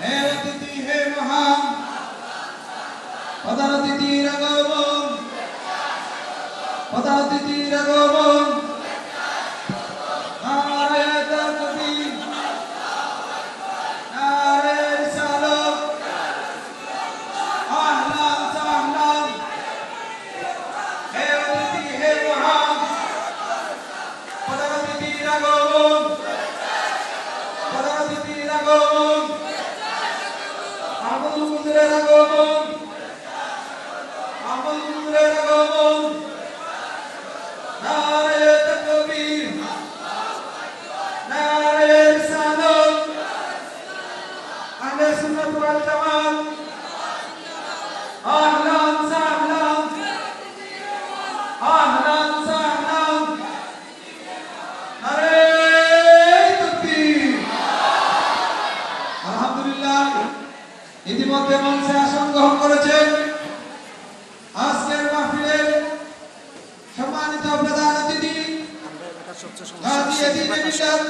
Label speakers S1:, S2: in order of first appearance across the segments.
S1: হে অতিথি হে মহান প্রধান অতিথির আগমন, প্রধান অতিথির আগমন। নারায়ে তাকবীর, নারায়ে রিসালাত, আহলান সাহলান। হে অতিথি হে মহান প্রধান অতিথির আগমন, প্রধান অতিথির আগমন। আহমদ হুজুরের আগমন, আহমদ হুজুরের আগমন। নারায়ে তাকবীর, নারায়ে রিসালাত, আহলে সুন্নাত ওয়াল জামাত, আহলান সাহলান, আহলান সাহলান। নারায়ে তাকবীর। আলহামদুলিল্লাহ, ইতিমধ্যে মঞ্চে আসন গ্রহণ করেছেন আজকের মাহফিলের সম্মানিত প্রধান অতিথি হাদিয়ে দ্বীনে মিশন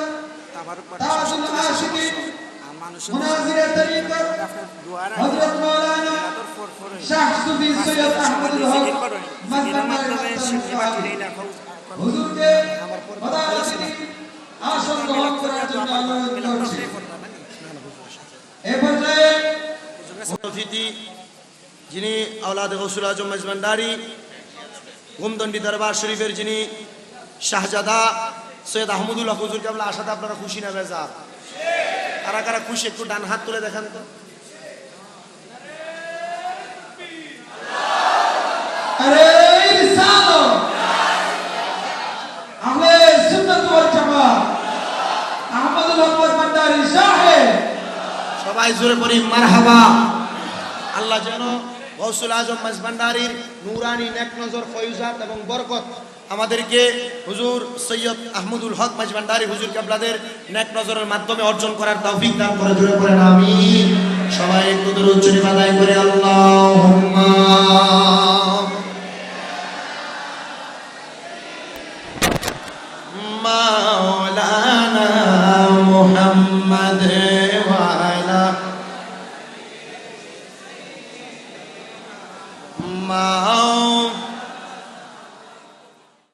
S1: তাজুল আশিকিন মুনাজিরে তরিকত হযরত মাওলানা শাহ সুফি সৈয়দ আহমদুল হক হুজুরকে প্রধান অতিথি আসন গ্রহণ করার জন্য অনুরোধ করছি। এ পর্যায়ে
S2: অতিথি যিনি আওলাদে গৌসুল আজম মেজবান্ডারি গোমদন্ডি দরবার শরীফের যিনি শাহজাদা সৈয়দ আহমদুল হক হুজুর কেবলা আসাতে আপনারা খুশি না বেজার? কারা কারা খুশি একটু ডান হাত তুলে দেখান তো।
S1: আরে রিসালাত, আহলে সুন্নাত ওয়াল জামাত, আহমদুল হক মেজবান্ডারি সাহেব।
S2: সবাই জোরে পড়ি মারহাবা। আল্লাহ যেন গৌসুল আজম মেজবান্ডারির নূরানি নেক নজর ফয়ুজাত এবং বরকত আমাদেরকে হুজুর সৈয়দ আহমদুল হক মেজবান্ডারি হুজুর কেবলাদের নেক নজরের মাধ্যমে অর্জন করার তৌফিক দান করে। জোরে পড়েন আমিন। সবাই একটু দরুদ শরীফ আদায় করে আল্লাহুম্মা মাওলানা